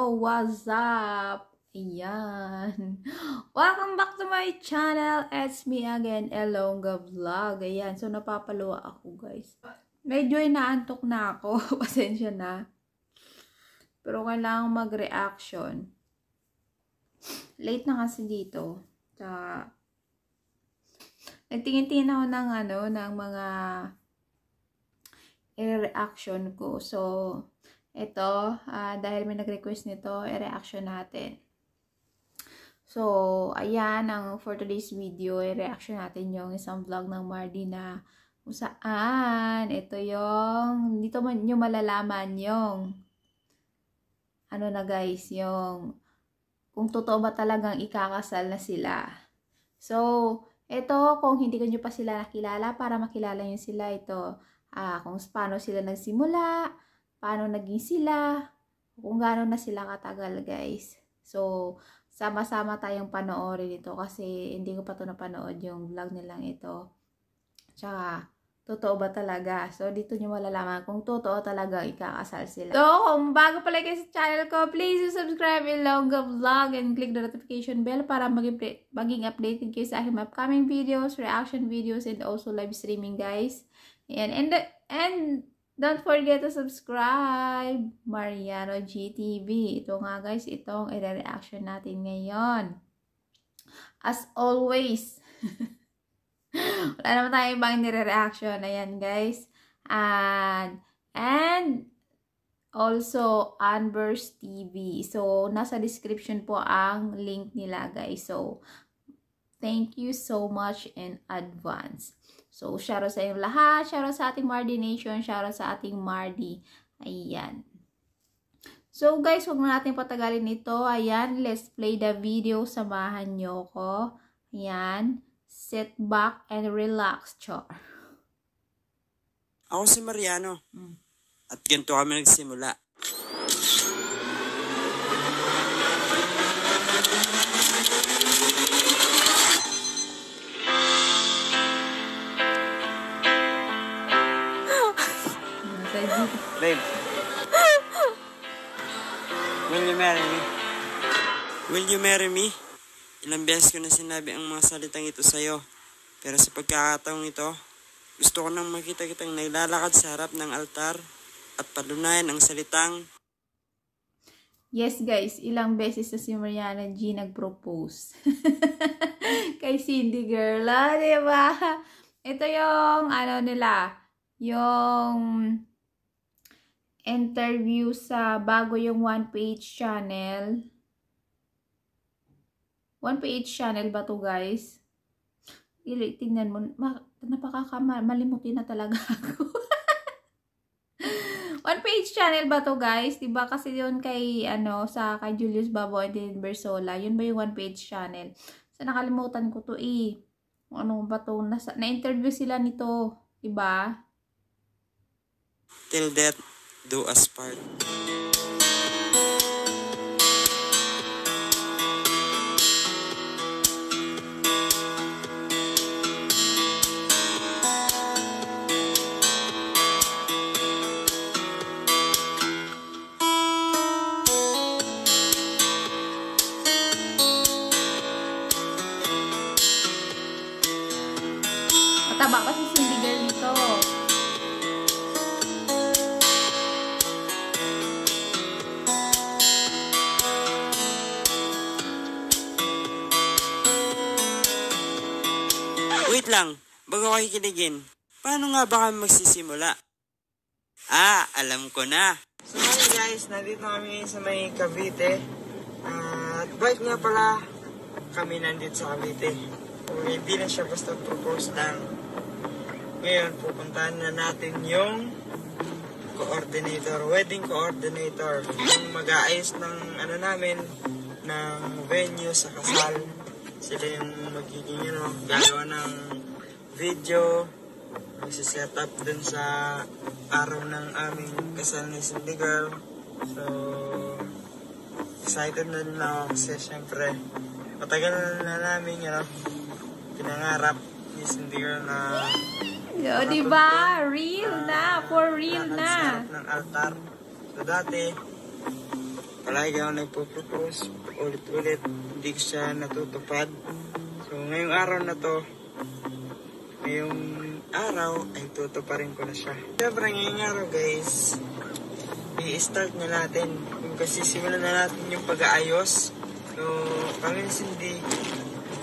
Yo, what's up? Ayan. Welcome back to my channel. It's me again, Elonga Vlog. Ayan. So, napapaluwa ako, guys. Medyo inaantok na ako. Pasensya na. Pero kailangan mag-reaction. Late na kasi dito. Nagtingin-tingin ako ng mga i-reaction ko. So, ito, dahil may nag-request nito, i-reaction natin. So, ayan, for today's video, i-reaction natin yung isang vlog ng Mardy na kung saan, ito yung, dito nyo malalaman yung, ano na guys, yung, kung totoo ba talagang ikakasal na sila. So, ito, kung hindi nyo pa sila nakilala, para makilala nyo sila, ito, kung paano sila nagsimula, paano naging sila, kung gaano na sila katagal, guys. So, sama-sama tayong panoorin ito kasi hindi ko pa ito napanood yung vlog nilang ito. Tsaka, totoo ba talaga? So, dito nyo malalaman kung totoo talaga ikakasal sila. So, kung bago pala kayo sa channel ko, please subscribe Elonga Vlog and click the notification bell para maging updated kayo sa aking upcoming videos, reaction videos, and also live streaming, guys. And don't forget to subscribe, Mariano GTV. Ito nga guys, itong i-reaction natin ngayon. As always, wala naman tayong ibang nire-reaction. Ayan guys. And also, Anverse TV. So, nasa description po ang link nila guys. So, thank you so much in advance. So, shoutout sa inyong lahat. Shoutout sa ating Mardy Nation. Shoutout sa ating Mardy. Ayan. So, guys, huwag na natin patagalin ito. Ayan, let's play the video. Samahan nyo ko. Ayan. Sit back and relax, char. Ako si Mariano. At ganito kami nagsimula. Babe, will you marry me? Will you marry me? Ilang beses ko na sinabi ang mga salitang ito sa'yo. Pero sa pagkakataong ito, gusto ko nang makita kitang naglalakad sa harap ng altar at palunayan ang salitang... Yes guys, ilang beses na si Mariana G nag-propose. Kay Cindy girl, diba? Ito yung, nila, yung... interview sa bago yung One Page channel. One Page channel ba to guys? Tingnan mo. Malimutin na talaga ako. One Page channel ba to guys? Diba kasi yun kay, kay Julius Babo and then Bersola. Yun ba yung One Page channel? So, nakalimutan ko to Ano ba to? Na-interview sila nito. Diba? Till death do us part. Mataba pa si Cindy girl nito. Wait lang, bago ko kikiligin. Paano nga ba kami magsisimula? Alam ko na. So hi guys, nandito kami sa may Cavite. At bike nga pala, kami nandito sa Cavite. Kung hindi na siya basta propose lang. Ngayon, pupuntahan na natin yung coordinator, wedding coordinator. Yung mag-aayos ng namin, ng venue sa kasal. Sila yung magiging gagawa ng video, magsiset up dun sa araw ng aming kasal ni Cindy girl. So, excited na din ako kasi syempre, matagal na namin, pinangarap ni Cindy girl na diba? Real na, for real na. Sa harap ng altar. So, dati, palagi ako nagpo-propose ulit-ulit, hindi ko siya natutupad. So ngayong araw na to, ngayong araw ay tutuparin ko na siya. Siyempre ngayong araw guys, i-start na natin. Kung kasi simulan na natin yung pag-aayos. So kami ni Cindy,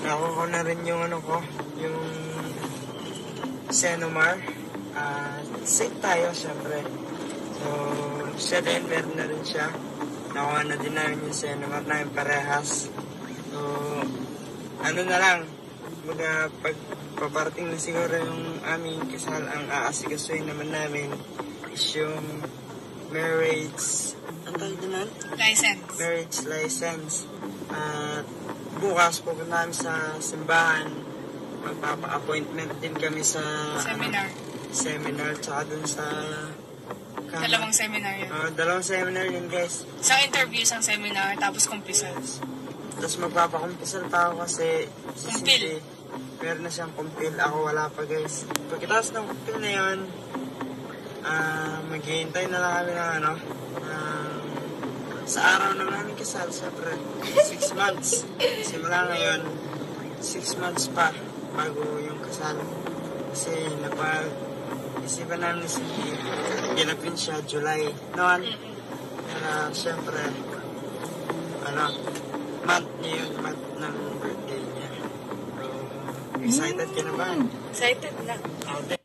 nakuha ko na rin yung ano ko, yung Senomar. Safe tayo siyempre. So siya din, meron na rin siya. Nakuha na din namin yung Senomar namin parehas. So ano na lang, pag paparating na siguro yung aming kasal, ang aasikasuhin naman namin is yung marriage, ang tawag din License. Marriage license. At bukas pupunta namin sa simbahan, magpapa-appointment din kami sa seminar, tsaka dun sa Dalawang seminar yun. Dalawang seminar yun guys. Isang interview, isang seminar, tapos kumpisal. Tapos magpapakumpisal pa ako kasi Kumpil. meron na siyang kumpil. Ako wala pa guys. Pagkatapos ng kumpil na yun, maghihintay na lang kami ng sa araw na namin kasal, syempre 6 months. Simula ngayon, 6 months pa bago yung kasal. Kasi isipan namin si ginapin siya July noon. Syempre, month niya yun, month ng birthday niya. So, excited ka na ba? Excited na.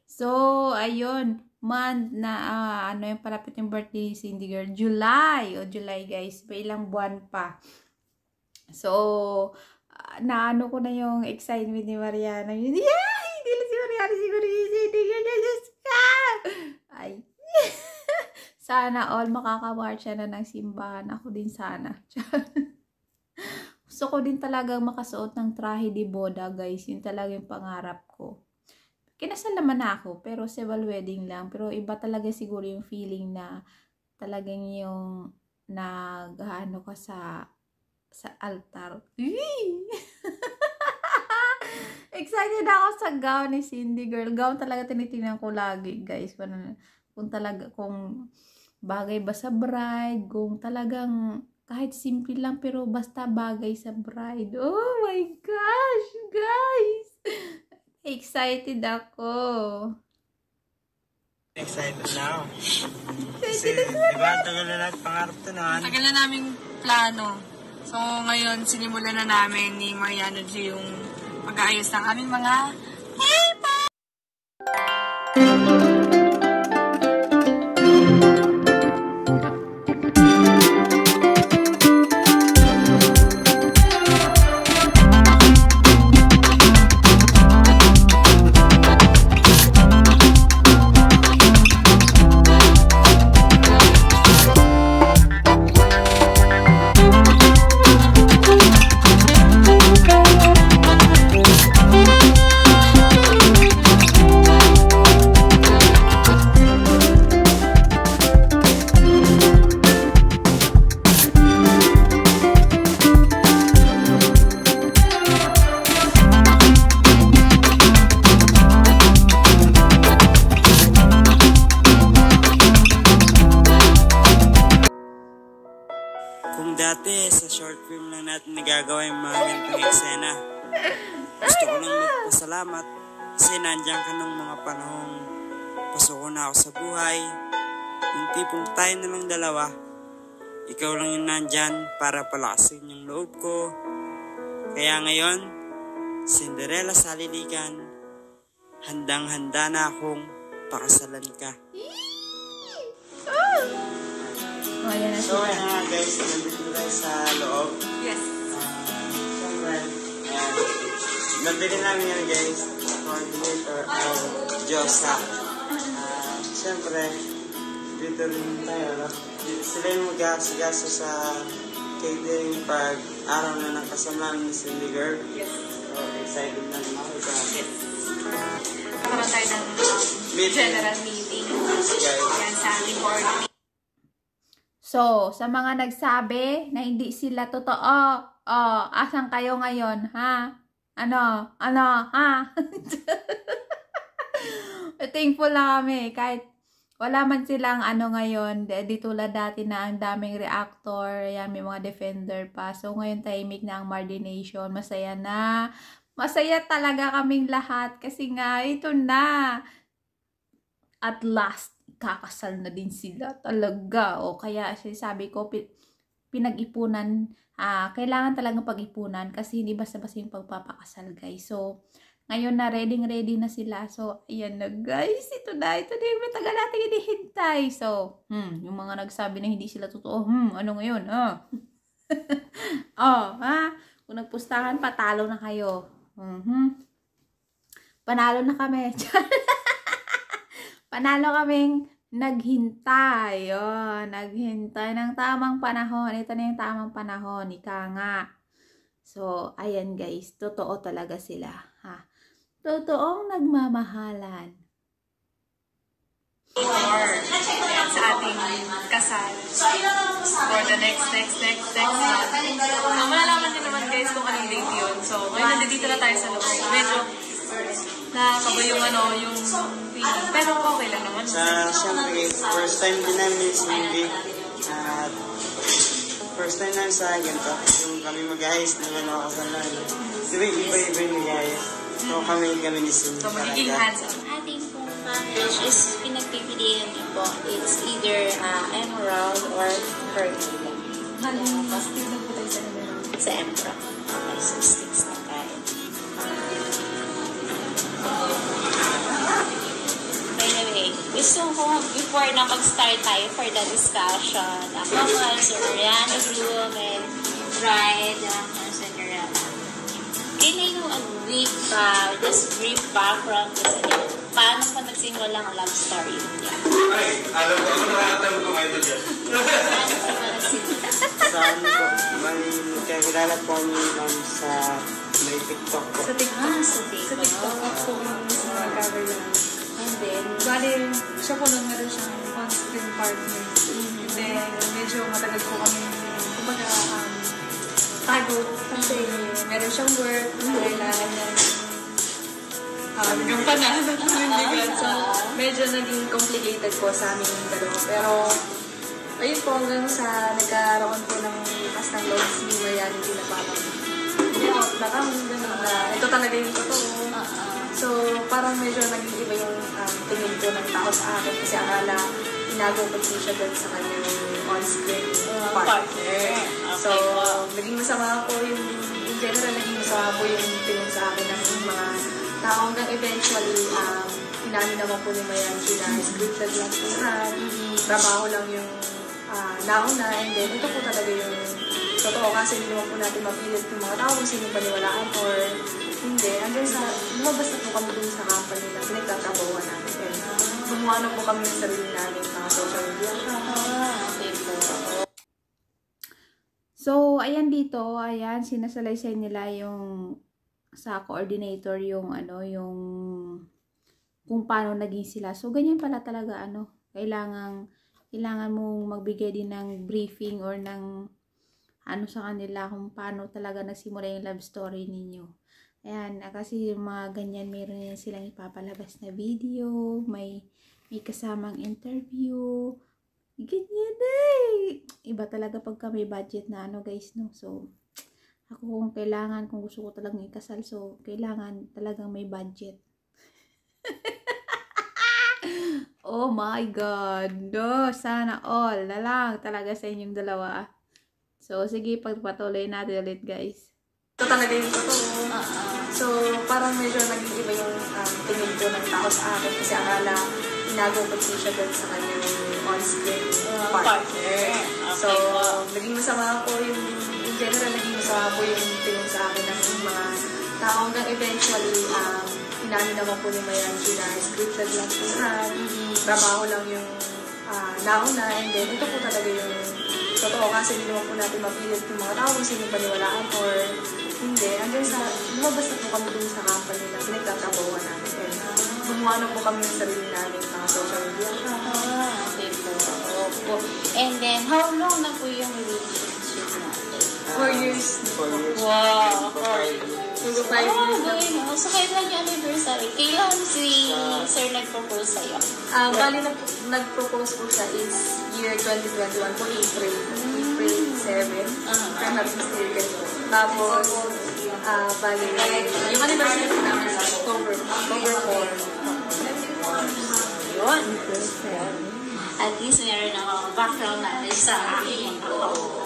So, ayun, month na, yung palapit yung birthday ni Cindy girl, July guys, may ilang buwan pa. So, naano ko na yung excitement ni Mariana. Yay! Hindi lang si Mariana, siguro si Cindy girl, ay, sana all makaka-march na ng simbahan. Ako din sana. Gusto ko din talagang makasuot ng trahe de boda, guys. Yun talaga yung pangarap ko. Kinasal naman ako, pero civil wedding lang. Pero iba talaga siguro yung feeling na talagang yung nag-ano ka sa altar. Excited ako sa gown ni Cindy girl. Gown talaga tinitingnan ko lagi, guys. Kung bagay ba sa bride, kung talagang kahit simple lang pero basta bagay sa bride. Oh my gosh, guys! Excited ako. Excited na ako. Kasi, diba, tagal na natin pangarap to na. Tagal na naming plano. So, ngayon, sinimulan na namin ni Mariano G yung pag-aayos ng aming mga dati sa short film lang natin nagagawa yung mga ganitong eksena. Gusto ko lang magpasalamat kasi nandiyan ka ng mga panahong pasok na ako sa buhay. Yung tipong tayo na lang dalawa, ikaw lang yung nandyan para palakasin yung loob ko. Kaya ngayon, Cinderella sa lilikan, handang-handa na akong pakasalan ka. Ayan na So, sila. ayan nga guys, nandito tayo sa loob. Yes. Siyempre, ayan. Nabili namin yan guys, coordinator of Diyosa. Siyempre, dito rin tayo, no? Sila yung mag-aasigaso sa catering pag araw na ng kasama ni Cindy girl. Yes. So, excited na naman ako dyan. Yes. Nakaroon tayo ng general meeting. Guys. Yan sa aming board. So, sa mga nagsabi na hindi sila totoo, asan kayo ngayon, ha? Ano, ha? Thankful lang kami, kahit wala man silang ano ngayon, di tulad dati na ang daming reactor, yan, may mga defender pa. So, ngayon tahimik na ang Mardi Nation. Masaya na. Masaya talaga kaming lahat kasi nga, ito na. At last, kakasal na din sila talaga. O kaya, sabi ko, pinag-ipunan, kailangan talagang pag-ipunan kasi hindi basta-basta yung pagpapakasal, guys. So, ngayon na, ready na sila. So, ayan na guys. Ito na yung matagal natin hinihintay. So, yung mga nagsabi na hindi sila totoo, ano ngayon, kung nagpustahan, patalo na kayo. Panalo na kami. Panalo kaming naghintay. Naghintay ng tamang panahon. Ito na yung tamang panahon. Ika nga. So, ayan guys. Totoo talaga sila. Totoong nagmamahalan. Sa ating kasal. For the next month. Malalaman din naman guys kung anong date yun. So, ngayon nandito na tayo sa loob. Medyo nakakabayong yung feeling. Pero okay lang naman. Siyempre, first time din namin si Cindy. At first time namin sa ganito. Yung kami mag-ayos naman ako sa lalo. Diba iba-iba yung mag-ayos. So kami ni Cindy. So magiging hands-on. Ating pong marriage is pinagpipilian niyo po. It's either emerald or pearl. Stick na po tayo sa emerald. Sa emerald. Okay, so sticks na tayo. By the way, gusto ko before na mag-start tayo for the discussion, couples or Mariana groom and bride, Cinderella. Can you just brief background kasi paano pa nagsimula ang love story niya? Ay, alam ko, ako nakakatanong ko ngayon dyan. Paano pa nagsimula? Sa ano po, magkakilala po kami sa may TikTok po. Sa TikTok. Sa TikTok. Sa TikTok po sa mga cover lang. And then, Bali, siya po nung meron siyang on-screen partner. And then, medyo matagal po kami, kumbaga, tago. Kasi meron siyang work, kailangan niya hanggang panahon at nandigan. So, medyo naging complicated po sa aming dalawa. Pero, ayun po hanggang sa nagkaroon po ng likas ng loob si Mariana na parang ito talaga yung totoo. So, parang medyo naging iba yung tingin po ng tao sa akin kasi akala inago ko po siya doon sa kanyang on-screen partner. So, naging masama po yung, in general, naging masama po yung tingin sa akin ng mga tao hanggang eventually, inamin naman po ni Mariana na scripted lang po sa trabaho lang yung nauna, and then ito po talaga yung totoo kasi hindi naman po natin mapilit yung mga tao kung sino paniwalaan or hindi. Hanggang sa, lumabas na po kami dun sa company na pinagtatrabawan namin. And gumawa na po kami ng sarili namin sa social media. okay po. So, ayan dito, ayan, sinasalaysay nila yung sa coordinator yung yung kung paano naging sila. So, ganyan pala talaga, kailangan mong magbigay din ng briefing or ng sa kanila kung paano talaga nagsimula yung love story ninyo. Ayan, kasi yung mga ganyan, meron yan silang ipapalabas na video, may kasamang interview, ganyan Iba talaga pagka may budget na guys, no? So, ako kung gusto ko talagang ikasal, so, kailangan talagang may budget. Oh my God, no, sana all na lang talaga sa inyong dalawa. So, sige, pagpatuloy natin ulit, guys. Ito talaga yung totoo. So, parang medyo naging iba yung tingin ko ng tao sa akin kasi akala inago ko po siya doon sa kanyang on-screen partner. So, naging masama po yung, in general, naging masama po yung tingin sa akin ng mga tao hanggang eventually, inamin naman po ni Mariana na scripted lang po sa trabaho lang yung nauna, and then ito po talaga yung totoo kasi hindi naman po natin mapilit yung mga tao kung sino paniwalaan or hindi. Hanggang sa, lumabas na po kami dun sa company na pinagtatrabawan namin. And gumawa na po kami ng sarili namin sa social media. Okay po. And then, how long na po yung relationship natin? 4 years. 4 years. Wow. 5 years. Mag 5 years na. So, kailan yung anniversary? Kailan si Sir nag-propose sa'yo? Bali, nag-propose po siya is year 2021 po, April 7. Kaya nag-mistaken po. Tapos, bali, yung anniversary po namin sa October 4. Yun. At least meron ako background knowledge sa akin.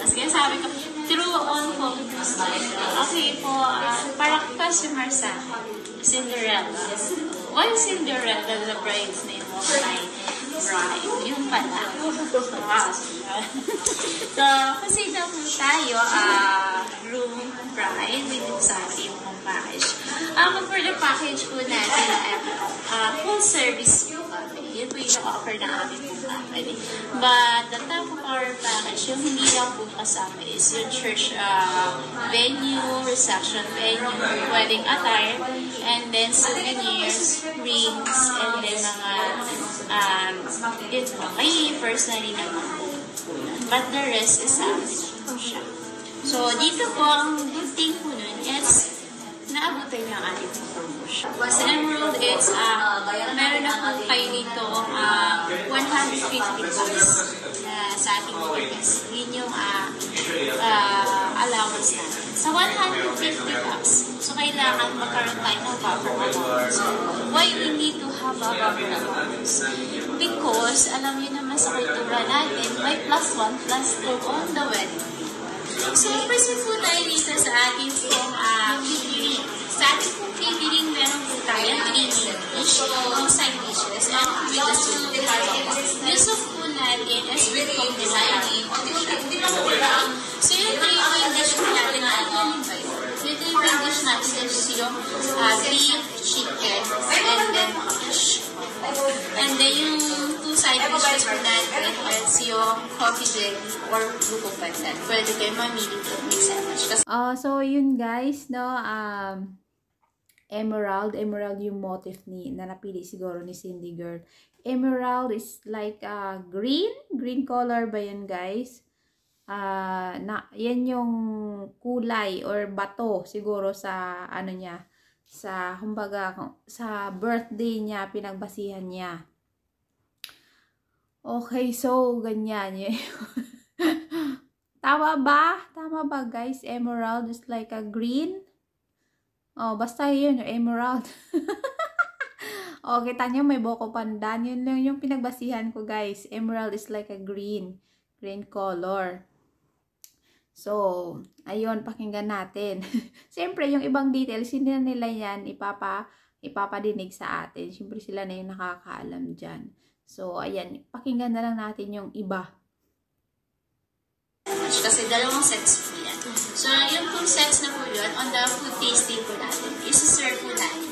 As kaya sabi ko, true on focus. Okay po, para customer sa Cinderella. Why Cinderella, the bridesmaid of my bride? Yun pala. So, kasi daw tayo, room bride with exotic package. For the package po natin, full service po kami. Yun po yung offer na amin po company. But the top of our package, yung hindi lang po kasama is yung church venue, reception venue, wedding attire, and then souvenirs, rings, and then mga yun po, kayo personally naman po. But the rest is amin po siya. So, dito po, ang good thing po nun is naabutan niya ang ating promotion. Sa Emerald, it's, meron na po kayo dito 150 bucks sa ating tickets. Yun yung allowance natin. Sa 150 bucks, so kailangan magkaroon tayo ng buffer allowance. Why we need to have a buffer allowance? Because, alam niyo naman sa kultura natin, may +1, +2 on the wedding. So, present po tayo dito sa ating pong catering. Sa ating pong catering, meron po tayo 3 dish, yung side dishes, and with the soup. Yung soup po natin is with coconut. So, yung 3 dish natin yung 3 dish natin is yung beef, chicken, and then fish. And then yung 2 side dishes po natin is yung coffee jelly or buko pandan. Pwede kayo mamili po mix and match. So yun guys, no, emerald yung motif na napili siguro ni Cindy Girl. Emerald is like green color ba yan guys? Yan yung kulay or bato siguro sa ano niya, sa kumbaga sa birthday niya, pinagbasihan niya. Okay, so ganyan. Tama ba? Tama ba guys? Emerald is like a green. Oh, basta yun, emerald. Oh, kita nyo may buko pandan. Yun lang yung pinagbasihan ko guys. Emerald is like a green color. So, ayun, pakinggan natin. Siyempre, yung ibang details, hindi na nila yan ipapadinig sa atin. Siyempre, sila na yung nakakaalam dyan. So, ayan, pakinggan na lang natin yung iba. Kasi dalawang sets po yan. So, yung pong sets na po yun, on the food tasting po natin, isi-serve po natin.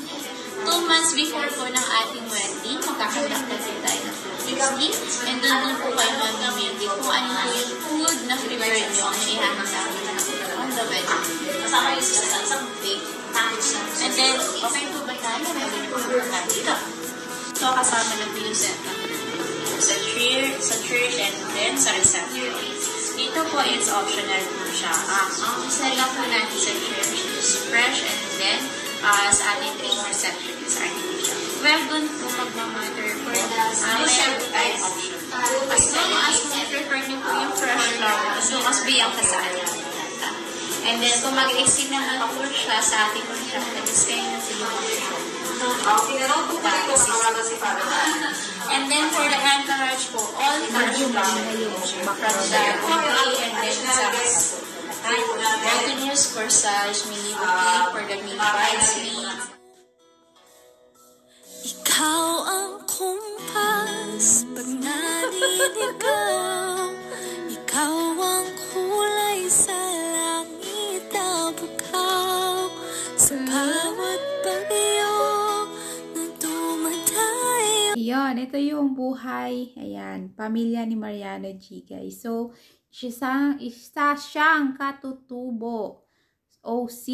2 months before po ng ating wedding, magkakandak na din tayo ng food tasting. And doon po kayo mamimili kung ano po yung food na prepare nyo na ihahanda on the wedding. Kasama yung sa buffet. And then, okay po ba tayo? Pwede po ba dito? So, kasama na po yung set sa church and then sa reception. Dito po, it's optional po siya. Ang set up po natin sa church is fresh and then sa ating reception is artificial. Well, dun po magmamatter for meron po tayong option. As long as kung prefer nyo po yung fresh flowers, so mas biyang ka sa ating pinata. And then, kung mag-exceed naman po siya sa ating reception, is kayo na po yung option. And then for the entourage po, all fresh flowers from the bouquet and then sa welcomers, corsage, mini bouquet for the mini bridesmaids. Ikaw ang kumpas pag naninigaw. Ikaw ang kulay sa langit na bukaw. Sa bawat bagyo na dumadayo. Ayan, ito yung buhay. Ayan, pamilya ni Mariano G, guys. So, isa siyang katutubo. OC,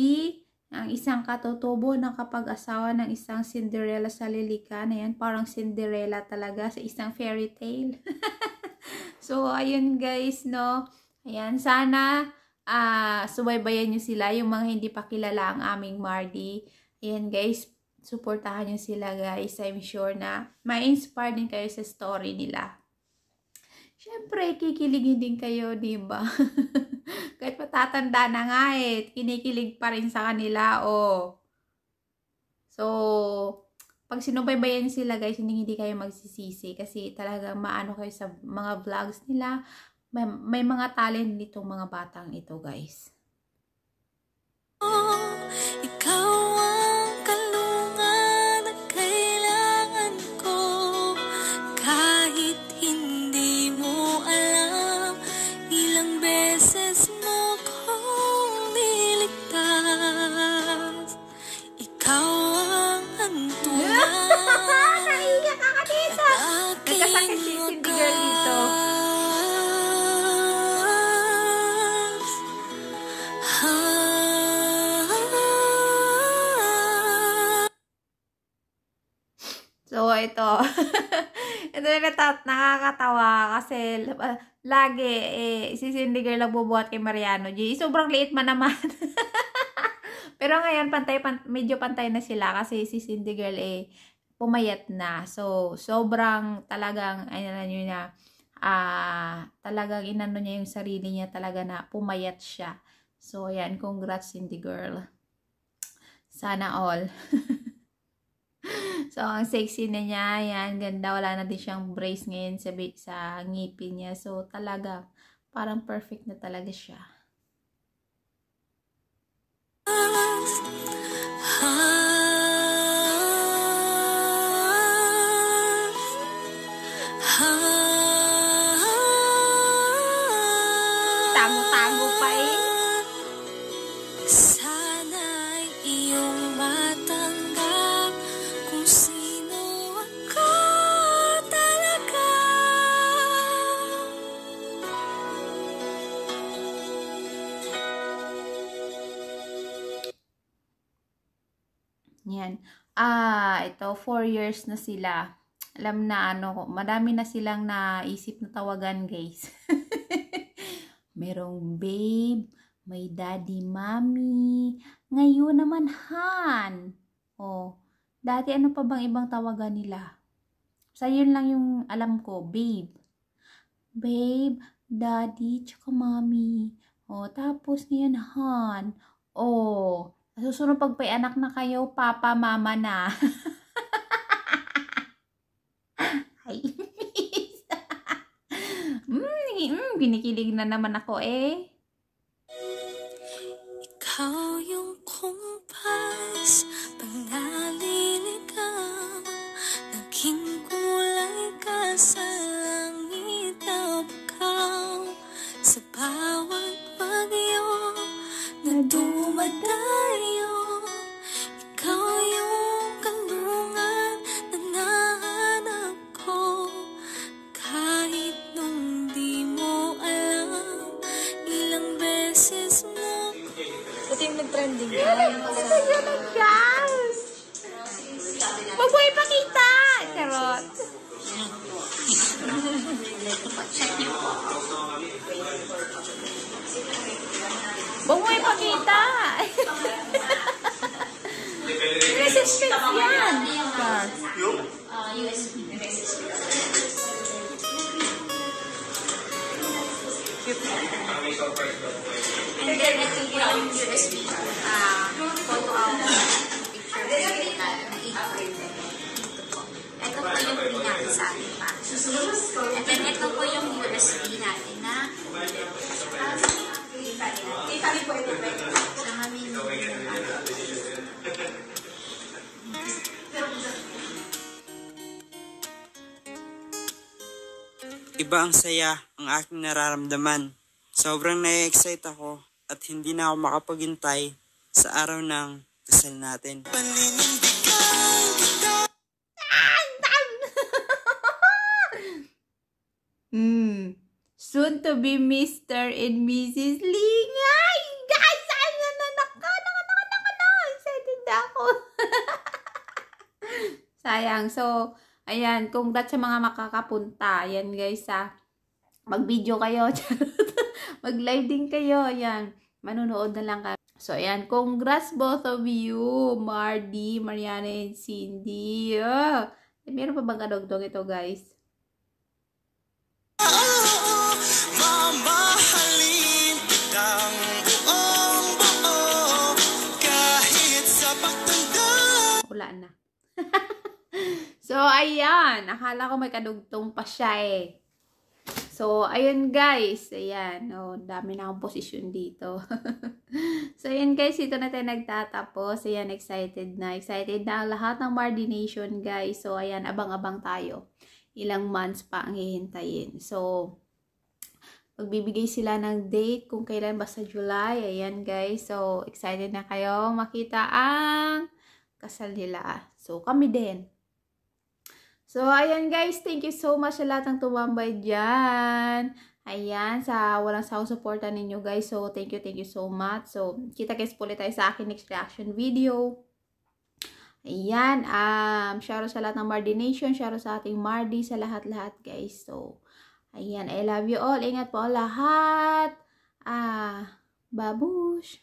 ang isang katutubo ng kapag-asawa ng isang Cinderella sa lilikan. Ayan, parang Cinderella talaga sa isang fairy tale. So, ayun guys, no. Ayan, sana subaybayan nyo sila, yung mga hindi pa kilala ang aming Mardi. Ayan guys, supportahan nyo sila guys. I'm sure na ma-inspire din kayo sa story nila. Siyempre, kikiligin din kayo, diba? Kahit matatanda na nga kinikilig pa rin sa kanila, So, pag sinubaybayan sila guys, hindi kayo magsisisi kasi talagang maano kayo sa mga vlogs nila. May mga talent ditong mga batang ito guys. Ikaw ang kalungan na kailangan ko, kahit hindi mo alam ilang beses mo kong niligtas. Ikaw ang hantungan. Naiiyak ka kanisa! Nagkasakit si Cindy girl dito. So, ito. Ito yung nakakatawa kasi lagi, si Cindy girl nagbubuhat kay Mariano G. Sobrang liit man naman. Pero ngayon, medyo pantay na sila kasi si Cindy girl, pumayat na. So, sobrang talagang, talagang inano niya yung sarili niya talaga na pumayat siya. So, ayan, congrats Cindy girl. Sana all. So, ang sexy na niya, yan, ganda, wala na din siyang brace ngayon sa ngipin niya. So, talaga, parang perfect na talaga siya. Tango-tango pa Sana'y iyong matanggap kung sino ako talaga. Yan. Ito, 4 years na sila. Alam na, madami na silang naisip na tawagan, guys. Merong babe, may daddy, mommy. Ngayon naman, Han. Dati ano pa bang ibang tawagan nila? Sa yun lang yung alam ko, babe. Babe, daddy, tsaka mommy. Tapos ngayon, Han. Susunod pag may anak na kayo, papa, mama na. Ay, kinikilig na naman ako Ikaw yung kumpas, pag naliligaw, naging kulay ka sa langit na bukaw, sa bawat bagyo na dumadayo. Ikaw yung kalungan na nahanap ko, kahit nung di mo alam ilang beses mo. Ito yung nag-trending yan. Ito yun ang gas! Huwag mo ipakita! Charot! Huwag mo ipakita! Message yan! And then, ito yung USB. Photo album. Picture na i-print. Ito po yung pinaki sa atin pa. And then, ito po yung USB natin na kami po ito pwede. Sa kami Iba ang saya ang aking nararamdaman. Sobrang na-excite ako at hindi na ako makapaghintay sa araw ng kasal natin. Soon to be Mr. and Mrs. Ling. Ay, guys! Excited na ako. Sayang. So, ayan. Congrats sa mga makakapunta. Ayan, guys, mag-video kayo. Mag-live din kayo. Ayan. Manunood na lang kayo. So, ayan. Congrats both of you. Mardy, Mariana, and Cindy. Meron pa bang kadugtong ito, guys? Mamahalin kitang buong buo kahit sa pagtanda. Wala na. So, ayan. Akala ko may kadugtong pa siya eh. So, ayun guys. Ayan. Oh, dami na akong posisyon dito. So, ayan guys. Ito na tayo nagtatapos. Ayan, excited na. Excited na ang lahat ng Mardy Nation guys. So, ayan. Abang-abang tayo. Ilang months pa ang hihintayin. So, magbibigay sila ng date kung kailan, basta July. Ayan guys. So, excited na kayo makita ang kasal nila. So, kami din. So, ayan guys, thank you so much sa lahat ng tumambay dyan. Ayan, sa walang sawang suporta ninyo guys. So, thank you so much. So, kita guys ulit tayo sa akin next reaction video. Ayan, shoutout sa lahat ng Mardy Nation, shoutout sa ating Mardy, sa lahat-lahat guys. So, ayan, I love you all. Ingat po lahat. Babush!